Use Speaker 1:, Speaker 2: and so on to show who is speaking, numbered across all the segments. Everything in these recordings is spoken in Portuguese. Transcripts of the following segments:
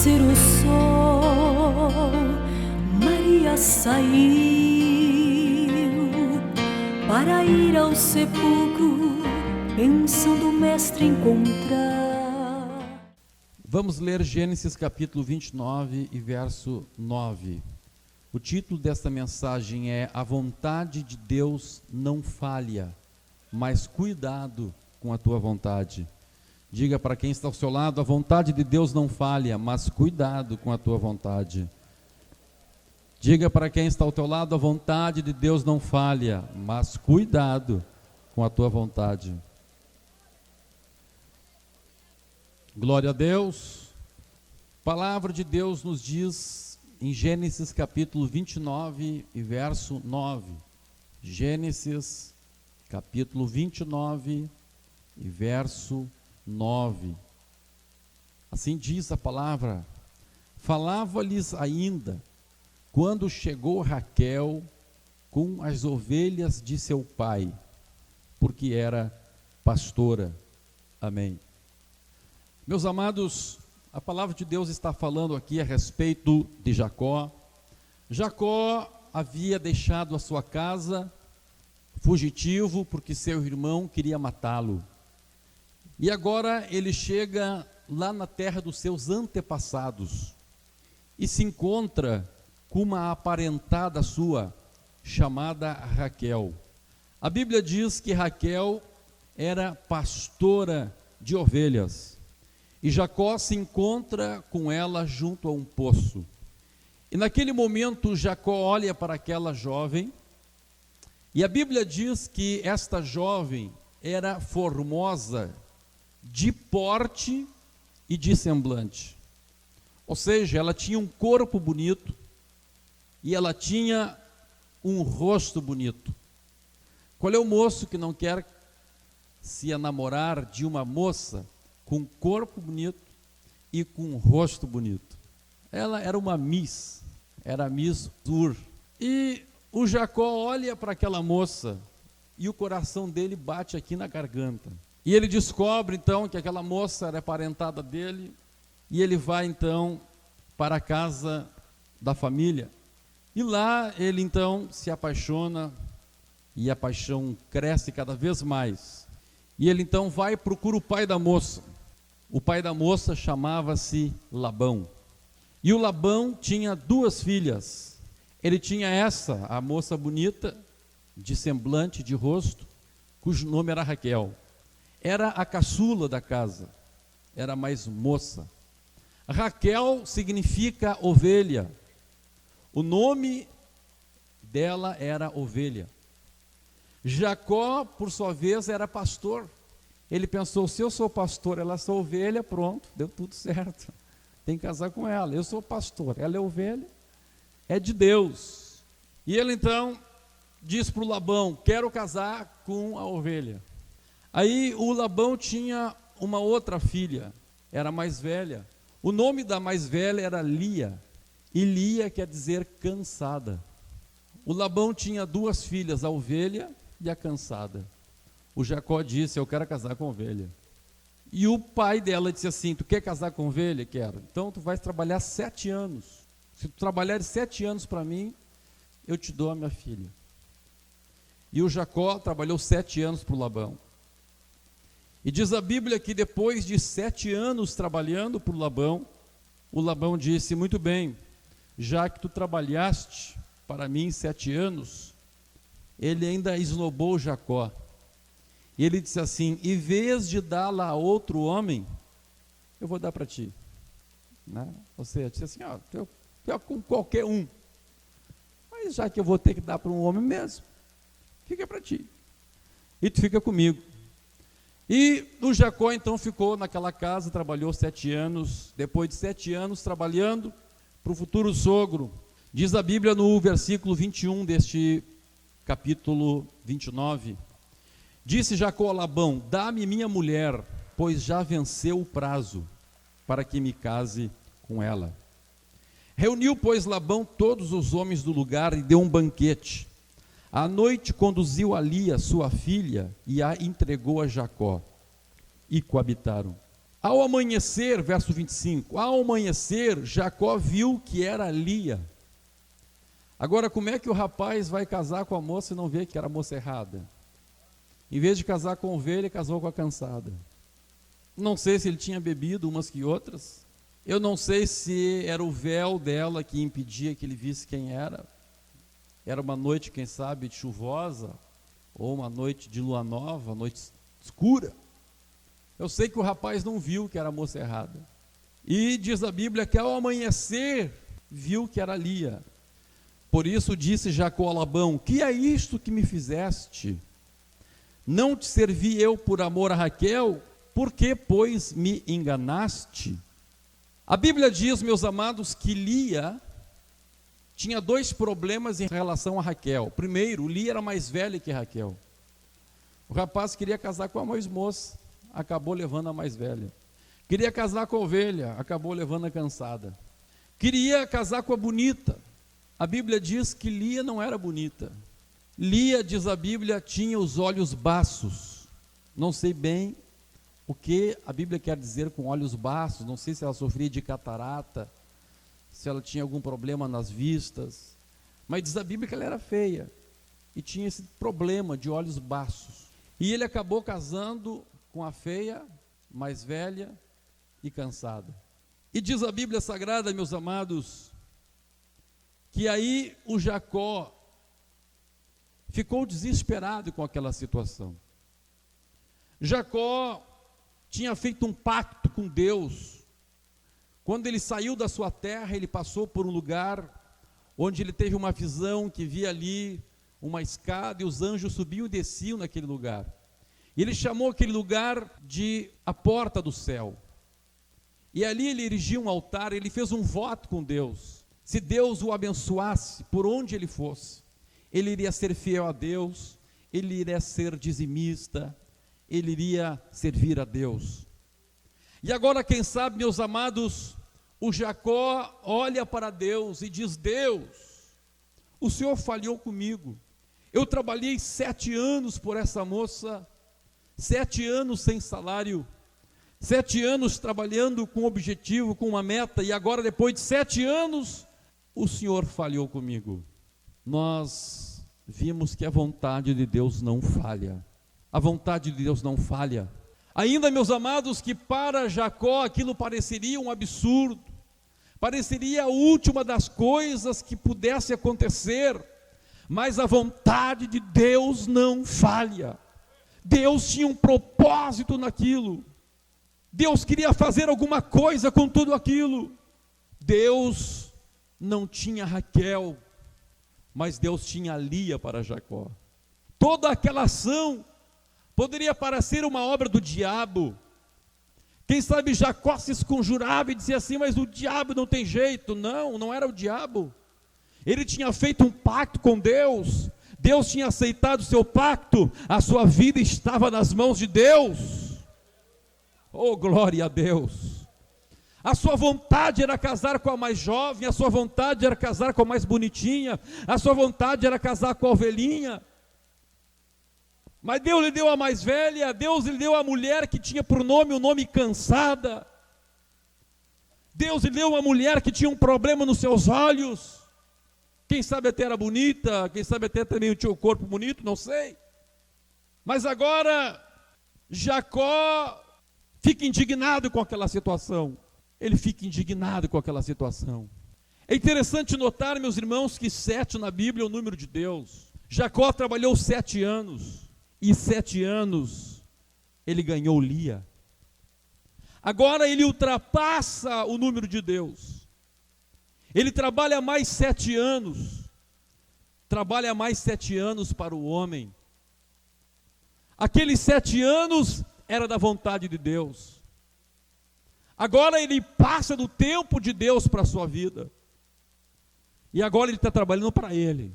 Speaker 1: nascer o sol, Maria saiu para ir ao sepulcro, pensando o mestre encontrar.
Speaker 2: Vamos ler Gênesis capítulo 29 e verso 9. O título desta mensagem é: A vontade de Deus não falha, mas cuidado com a tua vontade. Diga para quem está ao seu lado: a vontade de Deus não falha, mas cuidado com a tua vontade. Diga para quem está ao teu lado: a vontade de Deus não falha, mas cuidado com a tua vontade. Glória a Deus. A palavra de Deus nos diz em Gênesis capítulo 29 e verso 9. Gênesis capítulo 29 e verso 9. Assim diz a palavra: falava-lhes ainda quando chegou Raquel com as ovelhas de seu pai, porque era pastora. Amém. Meus amados, a palavra de Deus está falando aqui a respeito de Jacó. Jacó havia deixado a sua casa fugitivo porque seu irmão queria matá-lo. E agora ele chega lá na terra dos seus antepassados e se encontra com uma aparentada sua, chamada Raquel. A Bíblia diz que Raquel era pastora de ovelhas. E Jacó se encontra com ela junto a um poço. E naquele momento Jacó olha para aquela jovem, e a Bíblia diz que esta jovem era formosa de porte e de semblante. Ou seja, ela tinha um corpo bonito e ela tinha um rosto bonito. Qual é o moço que não quer se enamorar de uma moça com um corpo bonito e com um rosto bonito? Ela era uma Miss, era a Miss Ur. E o Jacó olha para aquela moça e o coração dele bate aqui na garganta. E ele descobre então que aquela moça era parentada dele, e ele vai então para a casa da família. E lá ele então se apaixona, e a paixão cresce cada vez mais. E ele então vai e procura o pai da moça. O pai da moça chamava-se Labão. E o Labão tinha duas filhas. Ele tinha essa, a moça bonita, de semblante, de rosto, cujo nome era Raquel. Era a caçula da casa, era mais moça. Raquel significa ovelha. O nome dela era ovelha. Jacó, por sua vez, era pastor. Ele pensou: se eu sou pastor, ela é ovelha, pronto, deu tudo certo. Tem que casar com ela. Eu sou pastor, ela é ovelha, é de Deus. E ele então diz para o Labão: quero casar com a ovelha. Aí o Labão tinha uma outra filha, era mais velha. O nome da mais velha era Lia, e Lia quer dizer cansada. O Labão tinha duas filhas, a ovelha e a cansada. O Jacó disse: eu quero casar com a ovelha. E o pai dela disse assim: tu quer casar com a ovelha? Quero. Então tu vais trabalhar 7 anos. Se tu trabalhares 7 anos para mim, eu te dou a minha filha. E o Jacó trabalhou 7 anos para o Labão. E diz a Bíblia que depois de 7 anos trabalhando para o Labão disse: muito bem, já que tu trabalhaste para mim 7 anos, ele ainda esnobou Jacó. E ele disse assim: em vez de dá-la a outro homem, eu vou dar para ti. Né? Ou seja, disse assim: ó, tu é com qualquer um, mas já que eu vou ter que dar para um homem mesmo, fica para ti, e tu fica comigo. E o Jacó então ficou naquela casa, trabalhou 7 anos. Depois de 7 anos trabalhando para o futuro sogro, diz a Bíblia no versículo 21 deste capítulo 29, disse Jacó a Labão: dá-me minha mulher, pois já venceu o prazo para que me case com ela. Reuniu, pois, Labão todos os homens do lugar e deu um banquete. À noite conduziu a Lia, sua filha, e a entregou a Jacó, e coabitaram. Ao amanhecer, verso 25, ao amanhecer, Jacó viu que era Lia. Agora, como é que o rapaz vai casar com a moça e não vê que era a moça errada? Em vez de casar com a ovelha, casou com a cansada. Não sei se ele tinha bebido umas que outras. Eu não sei se era o véu dela que impedia que ele visse quem era. Era uma noite, quem sabe, chuvosa, ou uma noite de lua nova, noite escura. Eu sei que o rapaz não viu que era a moça errada. E diz a Bíblia que ao amanhecer viu que era Lia. Por isso disse Jacó a Labão: que é isto que me fizeste? Não te servi eu por amor a Raquel? Por que, pois, me enganaste? A Bíblia diz, meus amados, que Lia tinha dois problemas em relação a Raquel. Primeiro, Lia era mais velha que Raquel. O rapaz queria casar com a mais moça, acabou levando a mais velha. Queria casar com a ovelha, acabou levando a cansada. Queria casar com a bonita. A Bíblia diz que Lia não era bonita. Lia, diz a Bíblia, tinha os olhos baços. Não sei bem o que a Bíblia quer dizer com olhos baços. Não sei se ela sofria de catarata, se ela tinha algum problema nas vistas. Mas diz a Bíblia que ela era feia e tinha esse problema de olhos baços. E ele acabou casando com a feia, mais velha e cansada. E diz a Bíblia Sagrada, meus amados, que aí o Jacó ficou desesperado com aquela situação. Jacó tinha feito um pacto com Deus. Quando ele saiu da sua terra, ele passou por um lugar onde ele teve uma visão que via ali uma escada e os anjos subiam e desciam naquele lugar. E ele chamou aquele lugar de a porta do céu. E ali ele erigiu um altar, ele fez um voto com Deus. Se Deus o abençoasse por onde ele fosse, ele iria ser fiel a Deus, ele iria ser dizimista, ele iria servir a Deus. E agora, quem sabe, meus amados, o Jacó olha para Deus e diz: Deus, o Senhor falhou comigo. Eu trabalhei 7 anos por essa moça, 7 anos sem salário, 7 anos trabalhando com objetivo, com uma meta, e agora, depois de 7 anos, o Senhor falhou comigo. Nós vimos que a vontade de Deus não falha. A vontade de Deus não falha. Ainda, meus amados, que para Jacó aquilo pareceria um absurdo, pareceria a última das coisas que pudesse acontecer, mas a vontade de Deus não falha. Deus tinha um propósito naquilo. Deus queria fazer alguma coisa com tudo aquilo. Deus não tinha Raquel, mas Deus tinha Lia para Jacó. Toda aquela ação poderia parecer uma obra do diabo. Quem sabe Jacó se esconjurava e dizia assim: mas o diabo não tem jeito. Não, não era o diabo. Ele tinha feito um pacto com Deus. Deus tinha aceitado o seu pacto. A sua vida estava nas mãos de Deus. Oh, glória a Deus. A sua vontade era casar com a mais jovem, a sua vontade era casar com a mais bonitinha, a sua vontade era casar com a ovelhinha. Mas Deus lhe deu a mais velha, Deus lhe deu a mulher que tinha por nome o nome cansada. Deus lhe deu uma mulher que tinha um problema nos seus olhos. Quem sabe até era bonita, quem sabe até também tinha o corpo bonito, não sei. Mas agora, Jacó fica indignado com aquela situação. Ele fica indignado com aquela situação. É interessante notar, meus irmãos, que 7 na Bíblia é o número de Deus. Jacó trabalhou 7 anos. E 7 anos ele ganhou Lia. Agora ele ultrapassa o número de Deus. Ele trabalha mais 7 anos. Trabalha mais 7 anos para o homem. Aqueles 7 anos era da vontade de Deus. Agora ele passa do tempo de Deus para a sua vida. E agora ele está trabalhando para ele.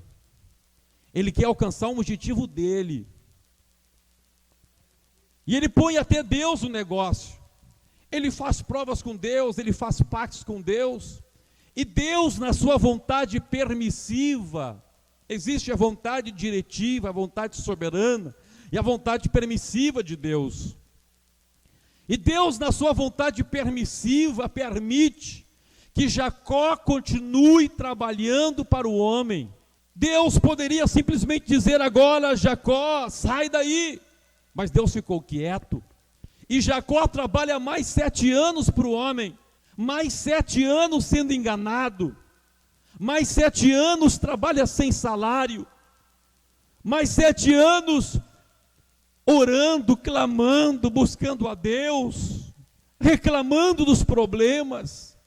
Speaker 2: Ele quer alcançar um objetivo dele. E ele põe até Deus no negócio. Ele faz provas com Deus, ele faz pactos com Deus. E Deus, na sua vontade permissiva, existe a vontade diretiva, a vontade soberana e a vontade permissiva de Deus. E Deus, na sua vontade permissiva, permite que Jacó continue trabalhando para o homem. Deus poderia simplesmente dizer agora: Jacó, sai daí. Mas Deus ficou quieto. E Jacó trabalha mais 7 anos para o homem. Mais 7 anos sendo enganado. Mais 7 anos trabalha sem salário. Mais 7 anos orando, clamando, buscando a Deus, reclamando dos problemas.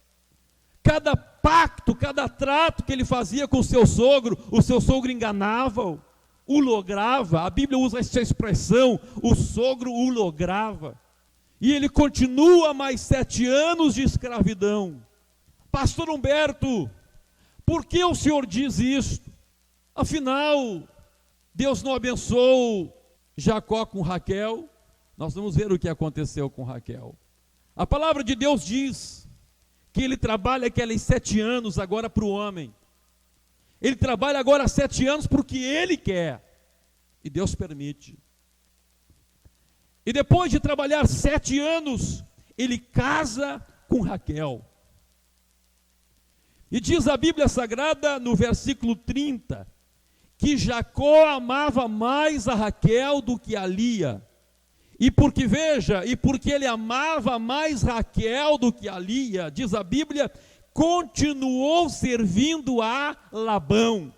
Speaker 2: Cada pacto, cada trato que ele fazia com o seu sogro enganava-o, o lograva. A Bíblia usa essa expressão: o sogro o lograva. E ele continua mais 7 anos de escravidão. Pastor Humberto, por que o senhor diz isto? Afinal, Deus não abençoou Jacó com Raquel? Nós vamos ver o que aconteceu com Raquel. A palavra de Deus diz que ele trabalha aqueles 7 anos agora para o homem. Ele trabalha agora 7 anos porque ele quer. E Deus permite. E depois de trabalhar 7 anos, ele casa com Raquel. E diz a Bíblia Sagrada no versículo 30, que Jacó amava mais a Raquel do que a Lia. E porque ele amava mais Raquel do que a Lia, diz a Bíblia, continuou servindo a Labão.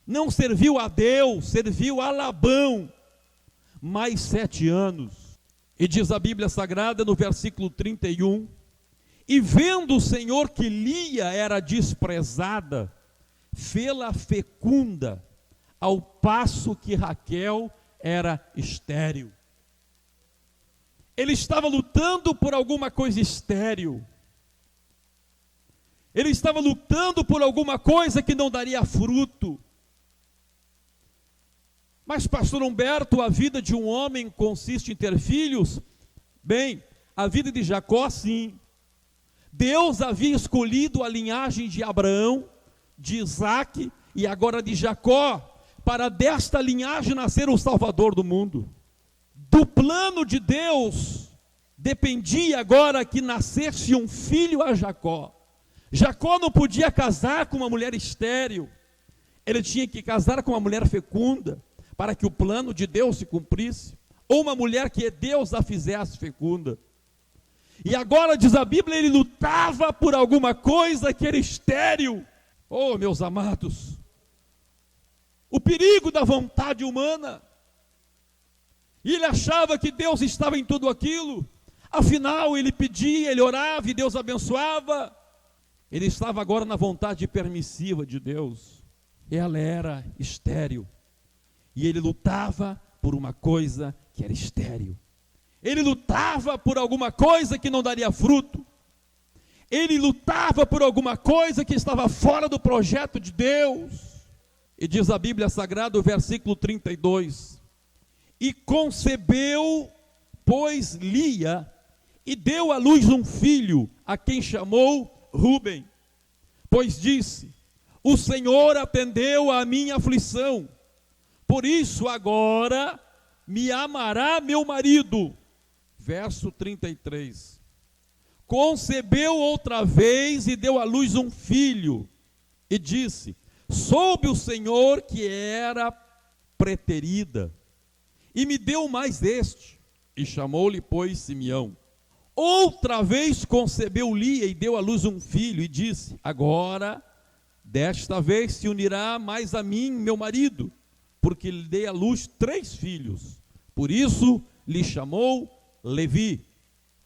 Speaker 2: Não serviu a Deus, serviu a Labão. Mais 7 anos. E diz a Bíblia Sagrada no versículo 31, e vendo o Senhor que Lia era desprezada, fê-la fecunda, ao passo que Raquel era estéril. Ele estava lutando por alguma coisa estéril. Ele estava lutando por alguma coisa que não daria fruto. Mas, pastor Humberto, a vida de um homem consiste em ter filhos? Bem, a vida de Jacó, sim. Deus havia escolhido a linhagem de Abraão, de Isaque e agora de Jacó, para desta linhagem nascer o Salvador do mundo. Do plano de Deus, dependia agora que nascesse um filho a Jacó. Jacó não podia casar com uma mulher estéril, ele tinha que casar com uma mulher fecunda, para que o plano de Deus se cumprisse, ou uma mulher que Deus a fizesse fecunda. E agora, diz a Bíblia, ele lutava por alguma coisa que era estéril. Oh, meus amados, o perigo da vontade humana. E ele achava que Deus estava em tudo aquilo. Afinal, ele pedia, ele orava e Deus abençoava. Ele estava agora na vontade permissiva de Deus. Ela era estéril. E ele lutava por uma coisa que era estéril. Ele lutava por alguma coisa que não daria fruto. Ele lutava por alguma coisa que estava fora do projeto de Deus. E diz a Bíblia Sagrada, o versículo 32. E concebeu, pois, Lia, e deu à luz um filho, a quem chamou Rúben. Pois disse: o Senhor atendeu à minha aflição. Por isso agora me amará meu marido. Verso 33. Concebeu outra vez e deu à luz um filho. E disse: soube o Senhor que era preterida. E me deu mais este. E chamou-lhe, pois, Simeão. Outra vez concebeu Lia e deu à luz um filho. E disse: agora, desta vez se unirá mais a mim, meu marido, porque lhe dei à luz 3 filhos. Por isso lhe chamou Levi.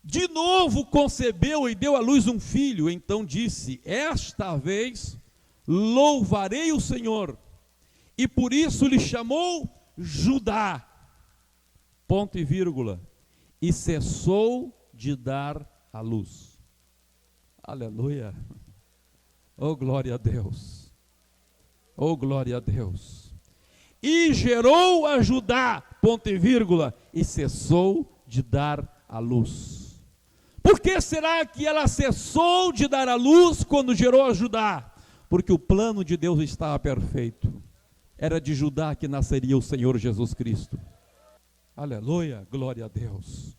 Speaker 2: De novo concebeu e deu à luz um filho. Então disse: esta vez louvarei o Senhor. E por isso lhe chamou Judá. Ponto e vírgula. E cessou de dar à luz. Aleluia. Oh, glória a Deus. Oh, glória a Deus. E gerou a Judá, ponto e vírgula, e cessou de dar à luz. Por que será que ela cessou de dar à luz quando gerou a Judá? Porque o plano de Deus estava perfeito. Era de Judá que nasceria o Senhor Jesus Cristo. Aleluia, glória a Deus.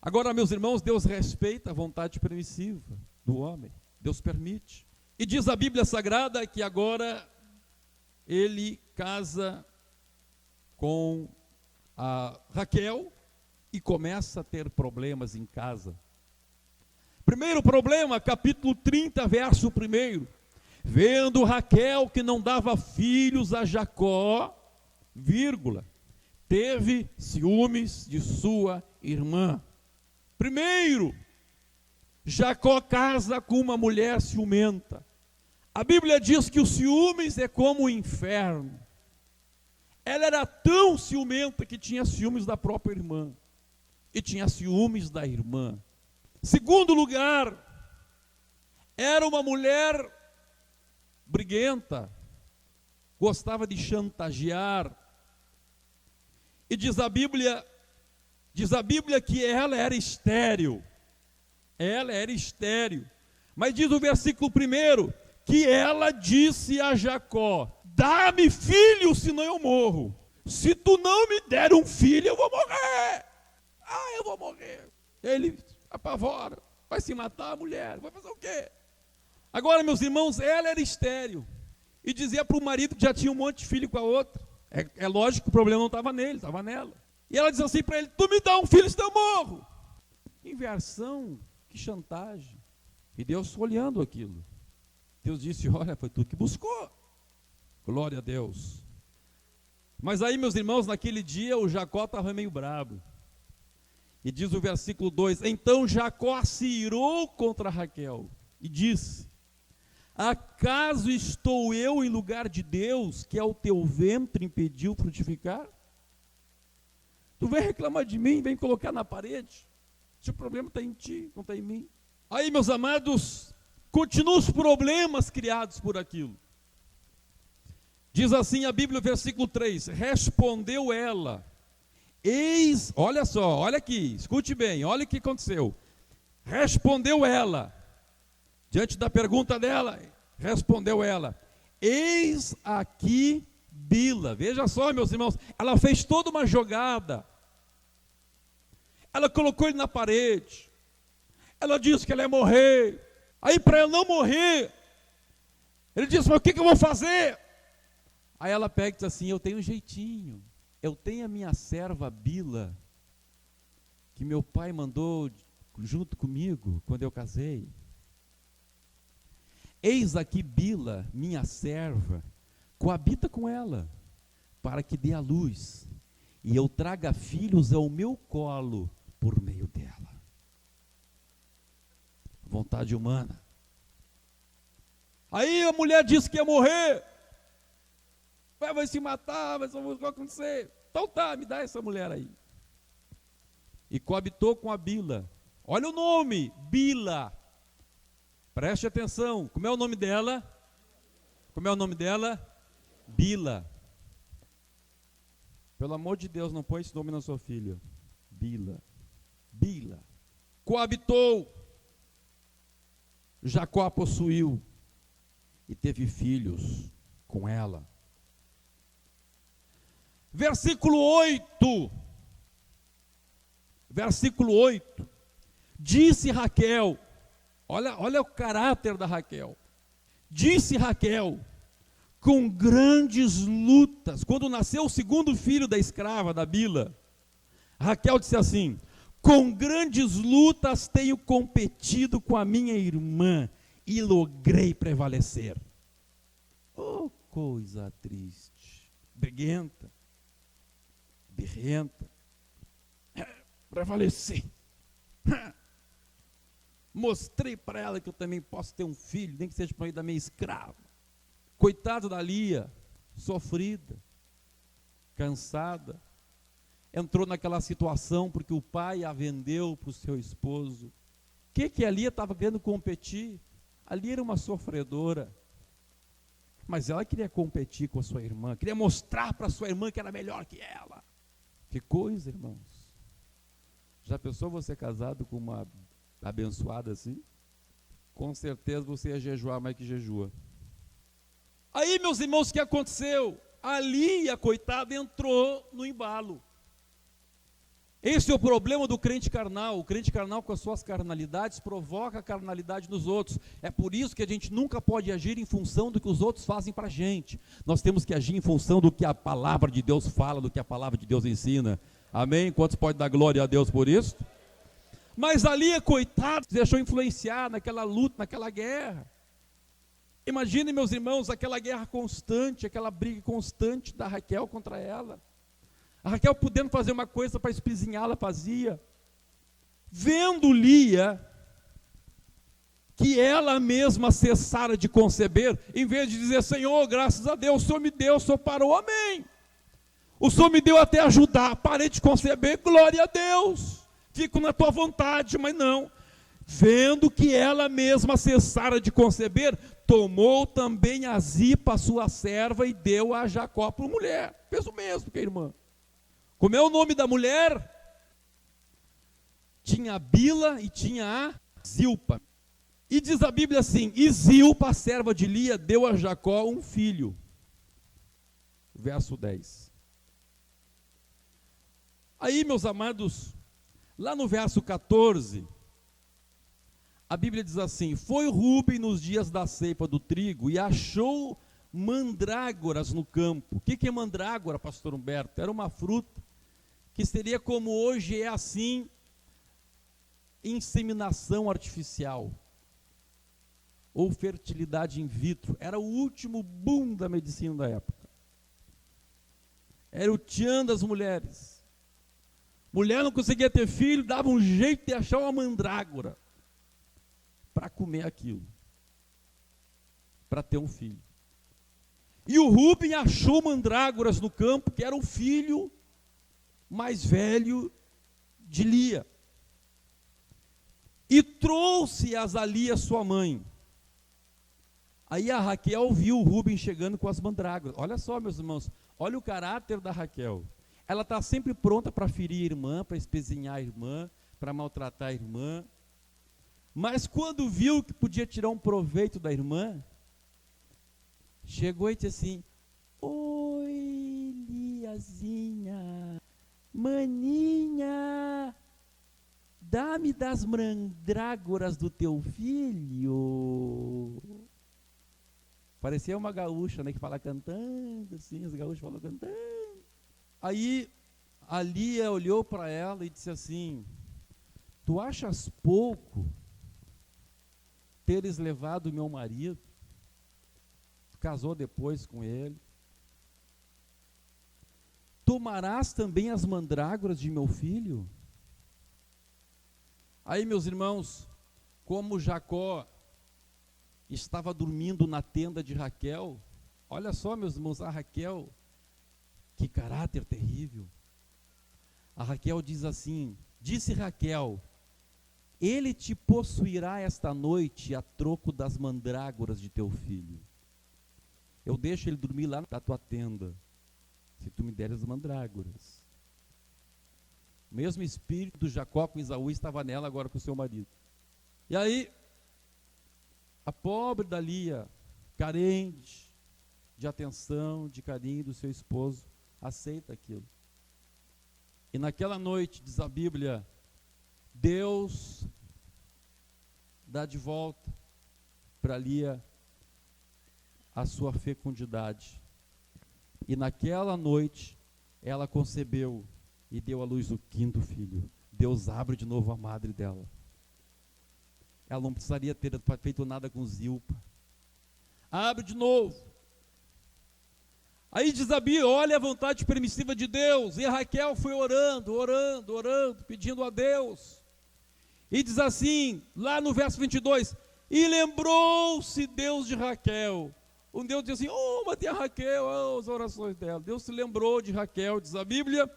Speaker 2: Agora, meus irmãos, Deus respeita a vontade permissiva do homem. Deus permite. E diz a Bíblia Sagrada que agora ele casa com a Raquel e começa a ter problemas em casa. Primeiro problema, capítulo 30, verso 1. Vendo Raquel que não dava filhos a Jacó, teve ciúmes de sua irmã. Primeiro, Jacó casa com uma mulher ciumenta. A Bíblia diz que o ciúmes é como o inferno. Ela era tão ciumenta que tinha ciúmes da própria irmã. E tinha ciúmes da irmã. Segundo lugar, era uma mulher briguenta, gostava de chantagear. E diz a Bíblia que ela era estéril. Ela era estéril. Mas diz o versículo 1 que ela disse a Jacó: dá-me filho, senão eu morro. Se tu não me der um filho, eu vou morrer. Eu vou morrer. Ele apavora, vai se matar a mulher, vai fazer o quê? Agora, meus irmãos, ela era estéril. E dizia para o marido que já tinha um monte de filho com a outra. É lógico que o problema não estava nele, estava nela. E ela diz assim para ele: tu me dá um filho, senão eu morro. Inversão, que chantagem. E Deus olhando aquilo. Deus disse: olha, foi tu que buscou. Glória a Deus. Mas aí, meus irmãos, naquele dia o Jacó estava meio bravo. E diz o versículo 2: então Jacó se irou contra Raquel e disse: acaso estou eu em lugar de Deus, que ao teu ventre impediu frutificar? Tu vem reclamar de mim, vem colocar na parede. Se o problema está em ti, não está em mim. Aí, meus amados, continuam os problemas criados por aquilo. Diz assim a Bíblia, versículo 3: respondeu ela, eis, olha só, olha aqui, escute bem, olha o que aconteceu. Respondeu ela, diante da pergunta dela, respondeu ela: eis aqui Bila. Veja só, meus irmãos, ela fez toda uma jogada. Ela colocou ele na parede. Ela disse que ela ia morrer. Aí, para ela não morrer, ele disse: mas o que eu vou fazer? Aí ela pega e diz assim: eu tenho um jeitinho. Eu tenho a minha serva Bila, que meu pai mandou junto comigo quando eu casei. Eis aqui Bila, minha serva, coabita com ela, para que dê a luz, e eu traga filhos ao meu colo por meio dela. Vontade humana. Aí a mulher disse que ia morrer, vai se matar, vai acontecer. Então tá, me dá essa mulher aí. E coabitou com a Bila. Olha o nome, Bila. Preste atenção, como é o nome dela? Como é o nome dela? Bila. Pelo amor de Deus, não põe esse nome na sua filha. Bila. Bila. Coabitou. Jacó a possuiu e teve filhos com ela. Versículo 8. Versículo 8. Disse Raquel, olha o caráter da Raquel. Disse Raquel, com grandes lutas, quando nasceu o segundo filho da escrava, da Bila, Raquel disse assim: com grandes lutas tenho competido com a minha irmã e logrei prevalecer. Oh, coisa triste, briguenta, birrenta, prevaleci. Mostrei para ela que eu também posso ter um filho, nem que seja para meio da minha escrava. Coitada da Lia, sofrida, cansada, entrou naquela situação porque o pai a vendeu para o seu esposo. O que a Lia estava querendo competir? A Lia era uma sofredora, mas ela queria competir com a sua irmã, queria mostrar para a sua irmã que era melhor que ela. Que coisa, irmãos. Já pensou você casado com uma abençoada assim? Com certeza você ia jejuar mais que jejua. Aí, meus irmãos, o que aconteceu? A Lia, coitada, entrou no embalo. Esse é o problema do crente carnal. O crente carnal, com as suas carnalidades, provoca a carnalidade nos outros. É por isso que a gente nunca pode agir em função do que os outros fazem para a gente. Nós temos que agir em função do que a palavra de Deus fala, do que a palavra de Deus ensina. Amém? Quantos podem dar glória a Deus por isso? Mas ali, coitado, se deixou influenciar naquela luta, naquela guerra. Imaginem, meus irmãos, aquela guerra constante, aquela briga constante da Raquel contra ela. A Raquel podendo fazer uma coisa para espizinhá-la, fazia. Vendo Lia que ela mesma cessara de conceber, em vez de dizer, Senhor, graças a Deus, o Senhor me deu, o Senhor parou, amém. O Senhor me deu até ajudar, parei de conceber, glória a Deus. Fico na tua vontade, mas não. Vendo que ela mesma cessara de conceber, tomou também a Zipa, sua serva, e deu a Jacó por mulher. Fez o mesmo que a irmã. Como é o nome da mulher? Tinha a Bila e tinha a Zilpa. E diz a Bíblia assim, e Zilpa, a serva de Lia, deu a Jacó um filho. Verso 10. Aí, meus amados, lá no verso 14, a Bíblia diz assim, foi Rúben nos dias da ceifa do trigo e achou mandrágoras no campo. O que é mandrágora, pastor Humberto? Era uma fruta que seria como hoje é assim, inseminação artificial, ou fertilidade in vitro. Era o último boom da medicina da época. Era o tchan das mulheres. Mulher não conseguia ter filho, dava um jeito de achar uma mandrágora para comer aquilo, para ter um filho. E o Rúben achou mandrágoras no campo, que era o filho mais velho de Lia, e trouxe-as a Lia, sua mãe. Aí a Raquel viu o Rúben chegando com as mandrágoras. Olha só, meus irmãos, olha o caráter da Raquel. Ela está sempre pronta para ferir a irmã, para espezinhar a irmã, para maltratar a irmã. Mas quando viu que podia tirar um proveito da irmã, chegou e disse assim, oi, Liazinha, maninha, dá-me das mandrágoras do teu filho. Parecia uma gaúcha, né, que fala cantando, assim, os gaúchos falam cantando. Aí a Lia olhou para ela e disse assim, tu achas pouco teres levado meu marido? Tu casou depois com ele. Tomarás também as mandrágoras de meu filho? Aí, meus irmãos, como Jacó estava dormindo na tenda de Raquel, olha só, meus irmãos, a Raquel, que caráter terrível. A Raquel diz assim, disse Raquel, ele te possuirá esta noite a troco das mandrágoras de teu filho. Eu deixo ele dormir lá na tua tenda, se tu me deres as mandrágoras. O mesmo espírito do Jacó com Esaú estava nela agora com o seu marido. E aí, a pobre da Lia, carente de atenção, de carinho do seu esposo, aceita aquilo. E naquela noite, diz a Bíblia, Deus dá de volta para Lia a sua fecundidade. E naquela noite, ela concebeu e deu à luz o 5º filho. Deus abre de novo a madre dela. Ela não precisaria ter feito nada com Zilpa. Abre de novo. Aí diz a Bíblia, olha a vontade permissiva de Deus. E a Raquel foi orando, pedindo a Deus. E diz assim, lá no verso 22, e lembrou-se Deus de Raquel. Um Deus diz assim, mas tem a Raquel, as orações dela. Deus se lembrou de Raquel, diz a Bíblia,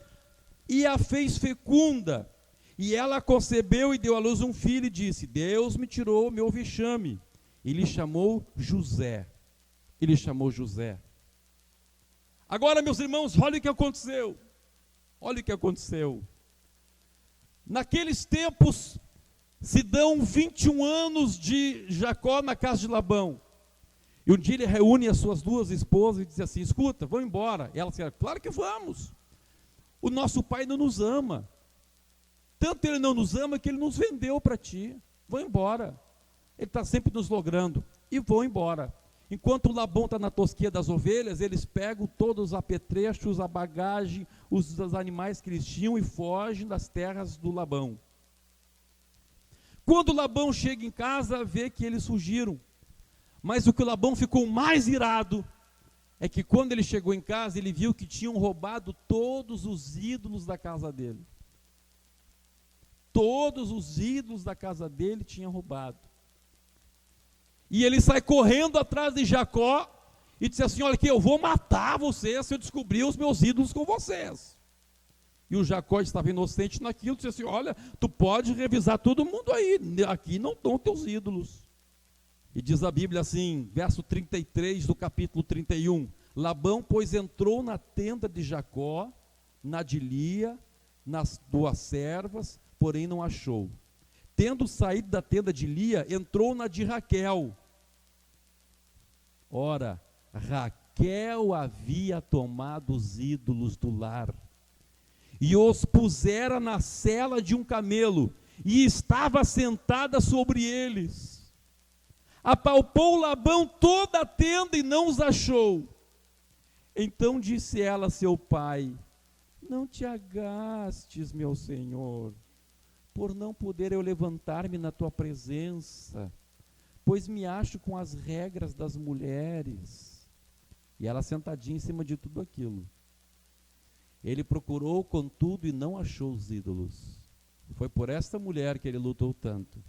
Speaker 2: e a fez fecunda. E ela concebeu e deu à luz um filho e disse, Deus me tirou o meu vexame. E lhe chamou José. Agora, meus irmãos, olha o que aconteceu. Naqueles tempos, se dão 21 anos de Jacó na casa de Labão. E um dia ele reúne as suas 2 esposas e diz assim, escuta, vamos embora. E ela disse, claro que vamos. O nosso pai não nos ama. Tanto Ele não nos ama que Ele nos vendeu para ti. Vão embora. Ele está sempre nos logrando. E vão embora. Enquanto o Labão está na tosquia das ovelhas, eles pegam todos os apetrechos, a bagagem, os animais que eles tinham e fogem das terras do Labão. Quando o Labão chega em casa, vê que eles fugiram. Mas o que o Labão ficou mais irado é que quando ele chegou em casa, ele viu que tinham roubado todos os ídolos da casa dele. Todos os ídolos da casa dele tinham roubado. E ele sai correndo atrás de Jacó e diz assim: olha aqui, eu vou matar vocês se eu descobrir os meus ídolos com vocês. E o Jacó estava inocente naquilo, disse assim: olha, tu pode revisar todo mundo aí, aqui não estão teus ídolos. E diz a Bíblia assim, verso 33 do capítulo 31, Labão, pois, entrou na tenda de Jacó, na de Lia, nas duas servas, porém não achou. Tendo saído da tenda de Lia, entrou na de Raquel. Ora, Raquel havia tomado os ídolos do lar e os pusera na sela de um camelo, e estava sentada sobre eles. Apalpou Labão toda a tenda e não os achou. Então disse ela a seu pai: não te agastes, meu senhor, por não poder eu levantar-me na tua presença, pois me acho com as regras das mulheres. E ela sentadinha em cima de tudo aquilo. Ele procurou contudo e não achou os ídolos. Foi por esta mulher que ele lutou tanto.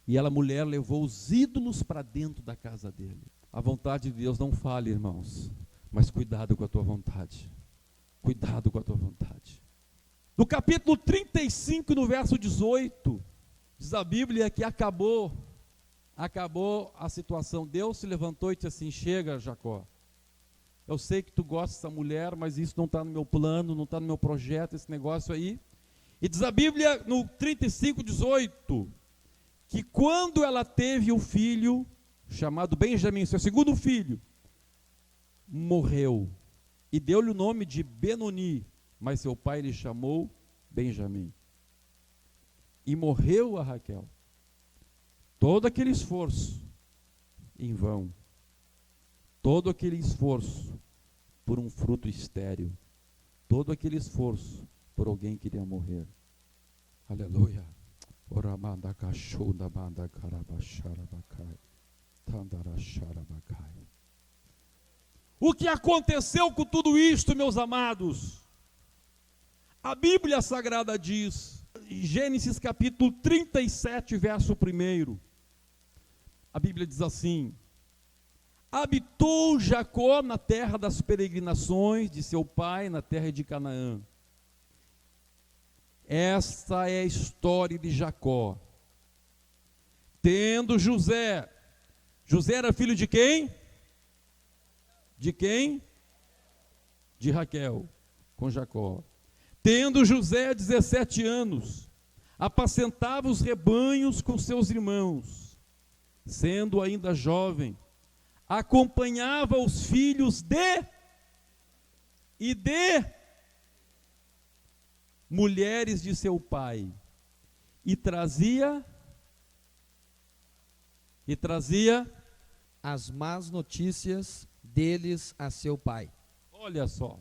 Speaker 2: E a mulher levou os ídolos para dentro da casa dele. A vontade de Deus não falha, irmãos, mas cuidado com a tua vontade. Cuidado com a tua vontade. No capítulo 35, no verso 18, diz a Bíblia que acabou a situação. Deus se levantou e disse assim: chega, Jacó, eu sei que tu gosta dessa mulher, mas isso não está no meu plano, não está no meu projeto, esse negócio aí. E diz a Bíblia no 35, 18, que quando ela teve um filho, chamado Benjamim, seu segundo filho, morreu, e deu-lhe o nome de Benoni, mas seu pai lhe chamou Benjamim. E morreu a Raquel. Todo aquele esforço em vão. Todo aquele esforço por um fruto estéril. Todo aquele esforço por alguém que iria morrer. Aleluia. O que aconteceu com tudo isto, meus amados? A Bíblia Sagrada diz, em Gênesis capítulo 37, verso 1, a Bíblia diz assim: habitou Jacó na terra das peregrinações de seu pai, na terra de Canaã. Esta é a história de Jacó. Tendo José era filho de quem? De quem? De Raquel, com Jacó. Tendo José 17 anos, apacentava os rebanhos com seus irmãos. Sendo ainda jovem, acompanhava os filhos de mulheres de seu pai, e trazia
Speaker 3: as más notícias deles a seu pai.
Speaker 2: Olha só,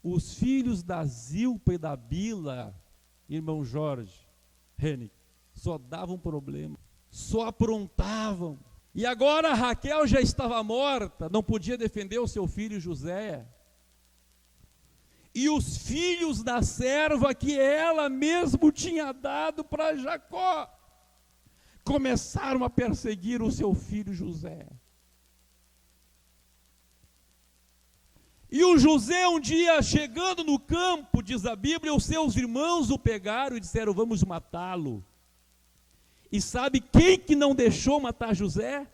Speaker 2: os filhos da Zilpa e da Bila, irmão Jorge, Reni, só davam problema, só aprontavam. E agora Raquel já estava morta, não podia defender o seu filho José. E os filhos da serva que ela mesmo tinha dado para Jacó começaram a perseguir o seu filho José. E o José, um dia chegando no campo, diz a Bíblia, os seus irmãos o pegaram e disseram: vamos matá-lo. E sabe quem que não deixou matar José?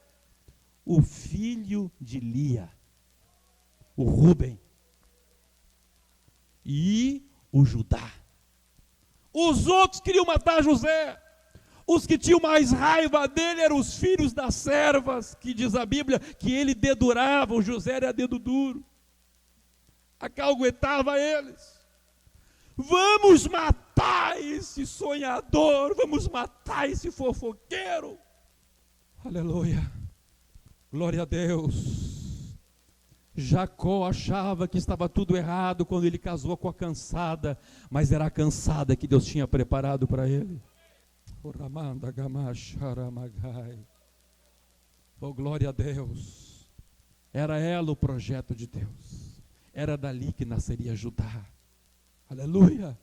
Speaker 2: O filho de Lia, o Rúben. E o Judá. Os outros queriam matar José. Os que tinham mais raiva dele eram os filhos das servas, que diz a Bíblia que ele dedurava, o José era dedo duro, acalguetava eles. Vamos matar esse sonhador, vamos matar esse fofoqueiro. Aleluia, glória a Deus. Jacó achava que estava tudo errado quando ele casou com a cansada, mas era a cansada que Deus tinha preparado para ele. Oh, glória a Deus. Era ela o projeto de Deus. Era dali que nasceria Judá. Aleluia.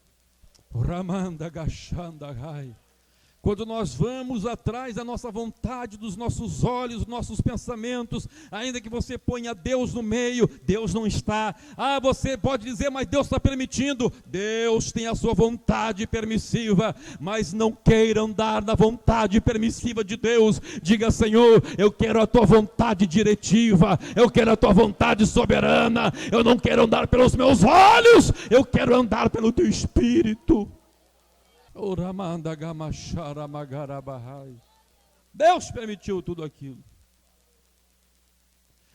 Speaker 2: Quando nós vamos atrás da nossa vontade, dos nossos olhos, dos nossos pensamentos, ainda que você ponha Deus no meio, Deus não está. Você pode dizer, mas Deus está permitindo. Deus tem a sua vontade permissiva, mas não queira andar na vontade permissiva de Deus. Diga, Senhor, eu quero a tua vontade diretiva, eu quero a tua vontade soberana, eu não quero andar pelos meus olhos, eu quero andar pelo teu Espírito. Deus permitiu tudo aquilo.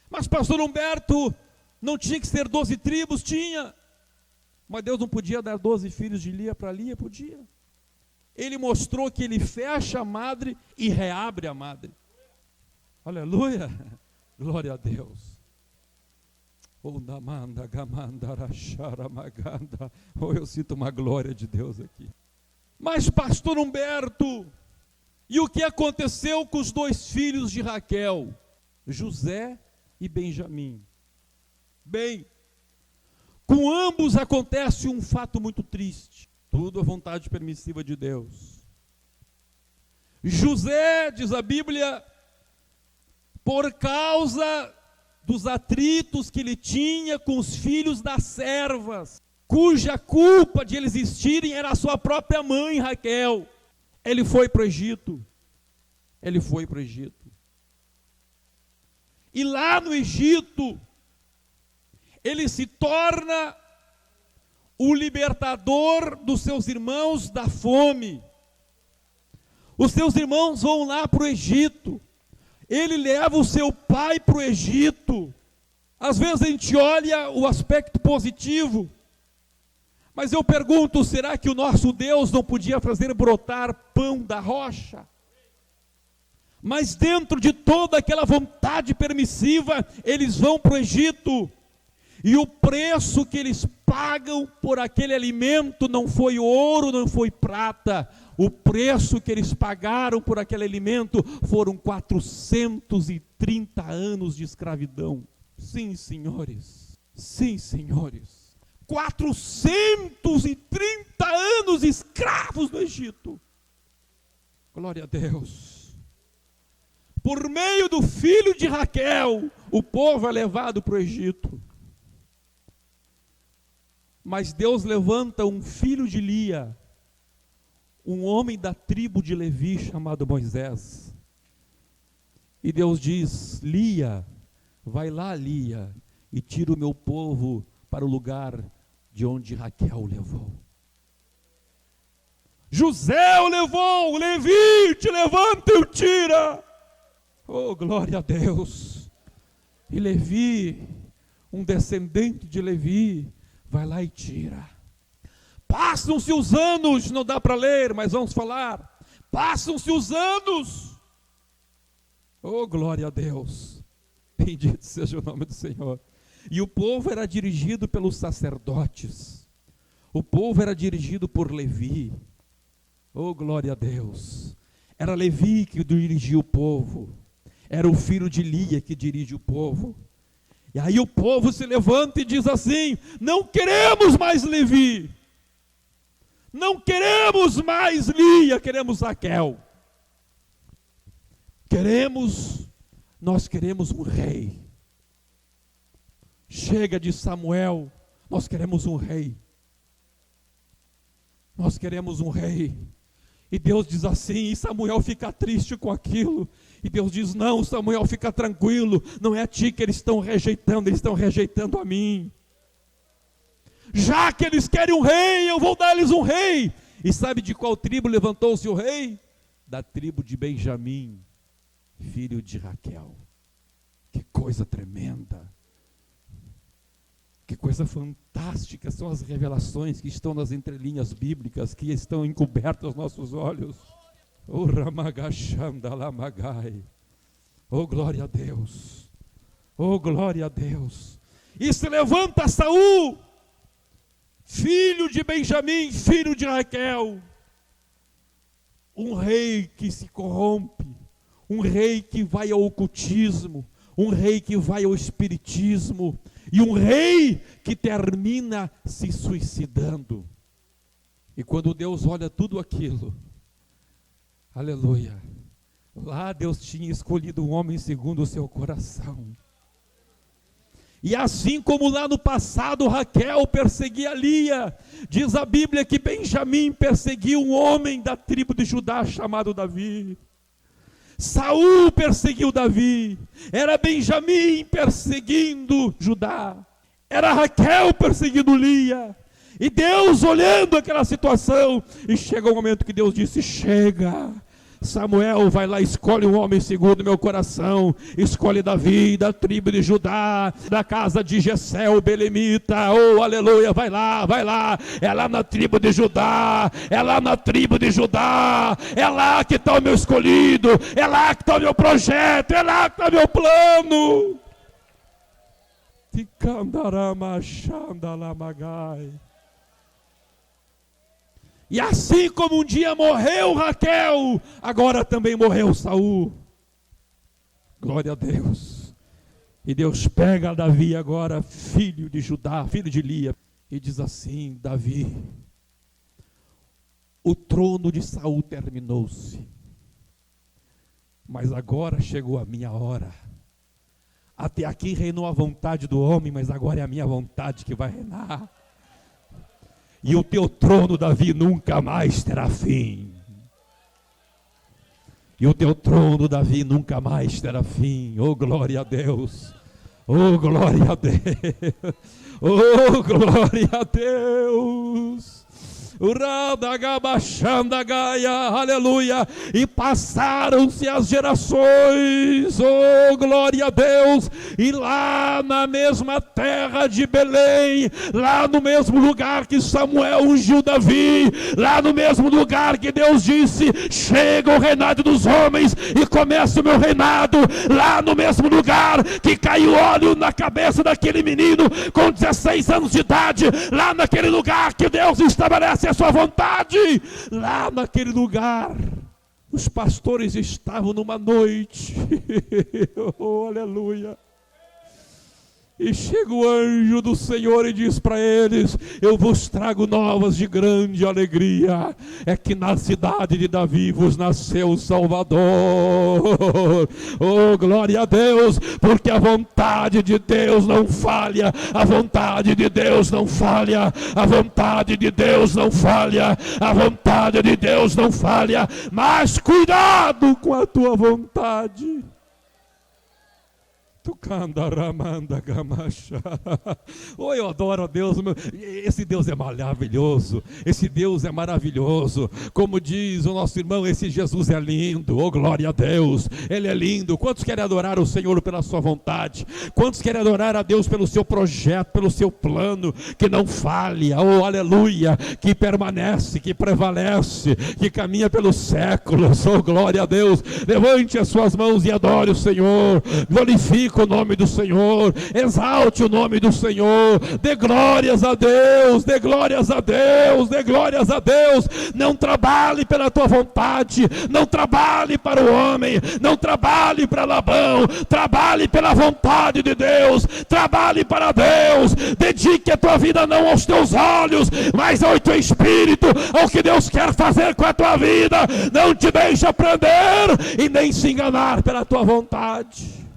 Speaker 2: Mas pastor Humberto, não tinha que ser 12 tribos? Tinha. Mas Deus não podia dar 12 filhos de Lia para Lia? Podia. Ele mostrou que ele fecha a madre e reabre a madre. Aleluia, glória a Deus. Eu sinto uma glória de Deus aqui. Mas pastor Humberto, e o que aconteceu com os 2 filhos de Raquel, José e Benjamim? Bem, com ambos acontece um fato muito triste, tudo à vontade permissiva de Deus. José, diz a Bíblia, por causa dos atritos que ele tinha com os filhos das servas, cuja culpa de eles existirem era a sua própria mãe, Raquel, ele foi para o Egito. E lá no Egito, ele se torna o libertador dos seus irmãos da fome. Os seus irmãos vão lá para o Egito, ele leva o seu pai para o Egito. Às vezes a gente olha o aspecto positivo, mas eu pergunto, será que o nosso Deus não podia fazer brotar pão da rocha? Mas dentro de toda aquela vontade permissiva, eles vão para o Egito, e o preço que eles pagam por aquele alimento não foi ouro, não foi prata. O preço que eles pagaram por aquele alimento foram 430 anos de escravidão. Sim, senhores, 430 anos escravos no Egito. Glória a Deus. Por meio do filho de Raquel, o povo é levado para o Egito. Mas Deus levanta um filho de Lia, um homem da tribo de Levi chamado Moisés. E Deus diz: Lia, vai lá, Lia, e tira o meu povo para o lugar de onde Raquel o levou. José o levou, Levi, te levanta e o tira. Oh, glória a Deus. E Levi, um descendente de Levi, vai lá e tira. Passam-se os anos, não dá para ler, mas vamos falar. Passam-se os anos. Oh, glória a Deus. Bendito seja o nome do Senhor. E o povo era dirigido pelos sacerdotes. O povo era dirigido por Levi. Oh, glória a Deus. Era Levi que dirigia o povo. Era o filho de Lia que dirige o povo. E aí o povo se levanta e diz assim: não queremos mais Levi. Não queremos mais Lia, queremos Raquel. Nós queremos um rei. Chega de Samuel, nós queremos um rei. Nós queremos um rei. E Deus diz assim, e Samuel fica triste com aquilo. E Deus diz: não, Samuel, fica tranquilo, não é a ti que eles estão rejeitando, eles estão rejeitando a mim. Já que eles querem um rei, eu vou dar-lhes um rei. E sabe de qual tribo levantou-se o rei? Da tribo de Benjamim, filho de Raquel. Que coisa tremenda. Que coisa fantástica são as revelações que estão nas entrelinhas bíblicas, que estão encobertas aos nossos olhos. Oh, Ramagachandalamagai. Oh, glória a Deus. Oh, glória a Deus. E se levanta Saul, filho de Benjamim, filho de Raquel. Um rei que se corrompe, um rei que vai ao ocultismo, um rei que vai ao espiritismo, e um rei que termina se suicidando. E quando Deus olha tudo aquilo, aleluia, lá Deus tinha escolhido um homem segundo o seu coração. E assim como lá no passado Raquel perseguia Lia, diz a Bíblia que Benjamim perseguiu um homem da tribo de Judá chamado Davi. Saul perseguiu Davi, era Benjamim perseguindo Judá, era Raquel perseguindo Lia, e Deus olhando aquela situação, e chega o momento que Deus disse: chega, Samuel, vai lá, escolhe um homem segundo meu coração, escolhe Davi, da tribo de Judá, da casa de Jessé, o belemita, oh aleluia, vai lá, é lá na tribo de Judá, é lá na tribo de Judá, é lá que está o meu escolhido, é lá que está o meu projeto, é lá que está o meu plano. Ticandaramachandalamagai. E assim como um dia morreu Raquel, agora também morreu Saul. Glória a Deus. E Deus pega Davi agora, filho de Judá, filho de Lia, e diz assim: Davi, o trono de Saul terminou-se, mas agora chegou a minha hora. Até aqui reinou a vontade do homem, mas agora é a minha vontade que vai reinar. E o teu trono, Davi, nunca mais terá fim. E o teu trono, Davi, nunca mais terá fim. Oh, glória a Deus. Oh, glória a Deus. Oh, glória a Deus. Aleluia. E passaram-se as gerações, oh glória a Deus, e lá na mesma terra de Belém, lá no mesmo lugar que Samuel ungiu Davi, lá no mesmo lugar que Deus disse: chega o reinado dos homens e começa o meu reinado, lá no mesmo lugar que caiu óleo na cabeça daquele menino com 16 anos de idade, lá naquele lugar que Deus estabelece a sua vontade, lá naquele lugar os pastores estavam numa noite, oh aleluia, e chega o anjo do Senhor e diz para eles: eu vos trago novas de grande alegria, é que na cidade de Davi vos nasceu o Salvador. Oh glória a Deus, porque a vontade de Deus não falha, a vontade de Deus não falha, a vontade de Deus não falha, a vontade de Deus não falha, mas cuidado com a tua vontade. Oh, eu adoro a Deus. Esse Deus é maravilhoso. Esse Deus é maravilhoso. Como diz o nosso irmão, esse Jesus é lindo. Oh, glória a Deus. Ele é lindo. Quantos querem adorar o Senhor pela sua vontade? Quantos querem adorar a Deus pelo seu projeto, pelo seu plano, que não falha? Oh, aleluia. Que permanece, que prevalece, que caminha pelos séculos. Oh, glória a Deus. Levante as suas mãos e adore o Senhor. Glorifique o nome do Senhor, exalte o nome do Senhor, dê glórias a Deus, dê glórias a Deus, dê glórias a Deus. Não trabalhe pela tua vontade, não trabalhe para o homem, não trabalhe para Labão, trabalhe pela vontade de Deus, trabalhe para Deus. Dedique a tua vida não aos teus olhos, mas ao teu espírito, ao que Deus quer fazer com a tua vida. Não te deixe aprender e nem se enganar pela tua vontade.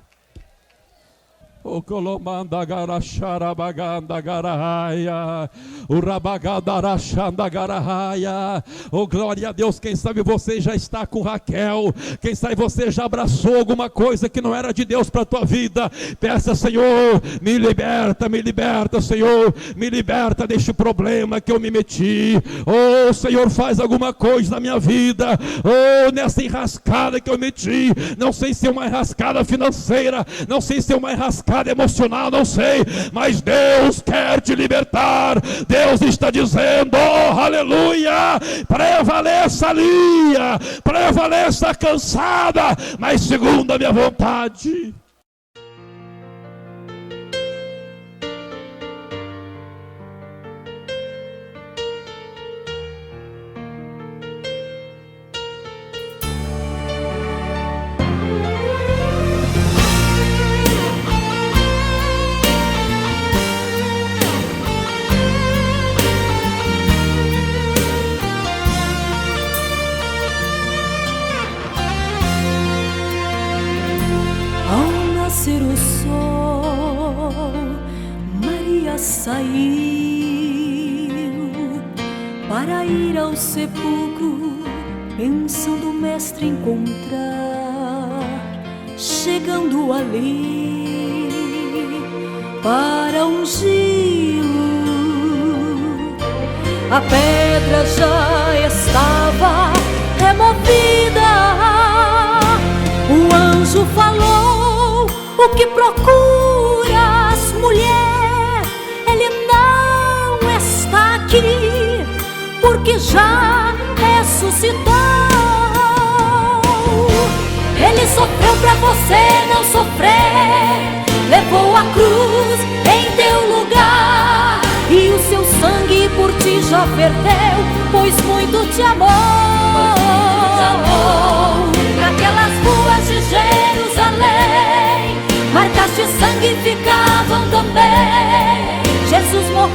Speaker 2: O colomanda garacharabaganda garaia, o rabagandarachanda garaia. Oh glória a Deus, quem sabe você já está com Raquel, quem sabe você já abraçou alguma coisa que não era de Deus para a tua vida. Peça: Senhor, me liberta Senhor, me liberta deste problema que eu me meti. Oh Senhor, faz alguma coisa na minha vida, oh nessa enrascada que eu meti. Não sei se é uma enrascada financeira, não sei se é uma enrascada
Speaker 4: estado emocional, não sei, mas Deus quer te libertar. Deus está dizendo, oh, aleluia, prevaleça a linha, prevaleça a cansada, mas segundo a minha vontade.
Speaker 1: Nascer o sol, Maria saiu para ir ao sepulcro, pensando o mestre encontrar. Chegando ali para ungí-lo, a pedra já estava removida. O anjo falou: o que procuras, mulher? Ele não está aqui, porque já ressuscitou. Ele sofreu pra você não sofrer, levou a cruz em teu lugar, e o seu sangue por ti já verteu, pois muito te amou. Naquelas ruas de Jerusalém, marcas de sangue ficavam também. Jesus morreu,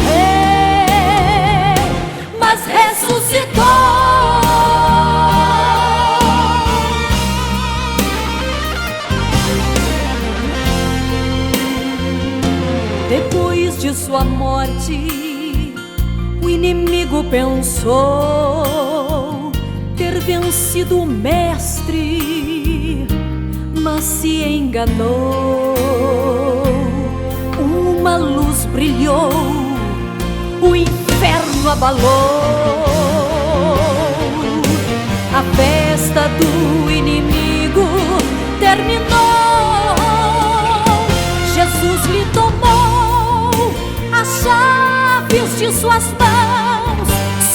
Speaker 1: mas ressuscitou. Depois de sua morte, o inimigo pensou ter vencido o mestre, mas se enganou. Uma luz brilhou, o inferno abalou. A festa do inimigo terminou. Jesus lhe tomou as chaves de suas mãos,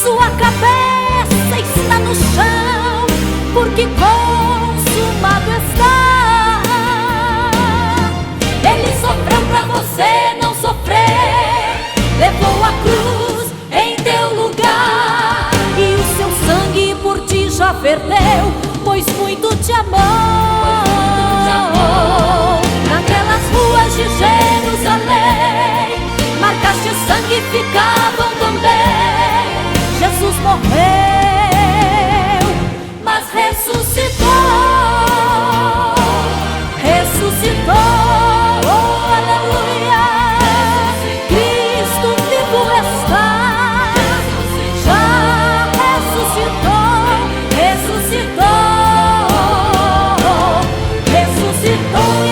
Speaker 1: sua cabeça está no chão, porque consumado está. Ele sofreu pra você não sofrer, levou a cruz em teu lugar, e o seu sangue por ti já verteu, pois muito te amou. Naquelas ruas de Jerusalém, marcas de sangue ficavam também. Jesus morreu, mas ressuscitou. Ressuscitou, oh, aleluia. Cristo vivo está, já ressuscitou. Ressuscitou, ressuscitou.